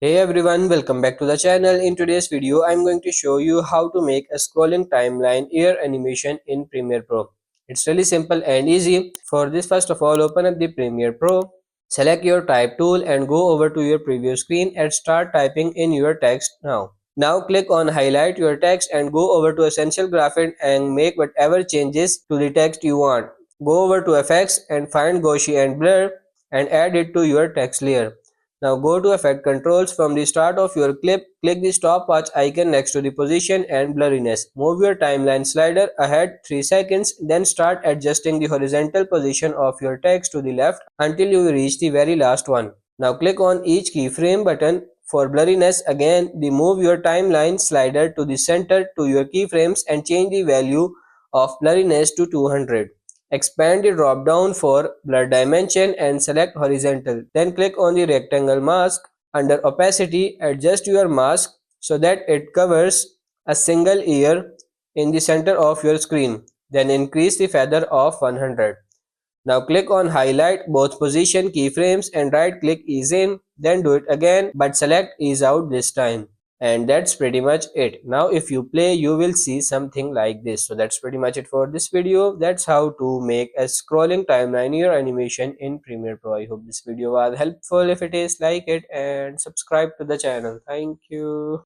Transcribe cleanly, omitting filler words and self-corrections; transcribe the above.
Hey everyone, welcome back to the channel. In today's video, I'm going to show you how to make a scrolling timeline ear animation in Premiere Pro. It's really simple and easy. For this, first of all, open up the Premiere Pro, select your type tool and go over to your preview screen and start typing in your text now. Now click on highlight your text and go over to Essential Graphics and make whatever changes to the text you want. Go over to Effects and find Gaussian and Blur and add it to your text layer. Now go to Effect Controls. From the start of your clip, click the stopwatch icon next to the position and blurriness. Move your timeline slider ahead 3 seconds, then start adjusting the horizontal position of your text to the left until you reach the very last one. Now click on each keyframe button. For blurriness, again, move your timeline slider to the center to your keyframes and change the value of blurriness to 200. Expand the drop-down for blur dimension and select horizontal. Then click on the rectangle mask. Under opacity, adjust your mask so that it covers a single ear in the center of your screen. Then increase the feather of 100. Now click on highlight both position keyframes and right click ease in, then do it again but select ease out this time. And that's pretty much it. Now if you play, you will see something like this. So that's pretty much it for this video. That's how to make a scrolling timeline ear animation in Premiere Pro. I hope this video was helpful. If it is, like it and subscribe to the channel. Thank you.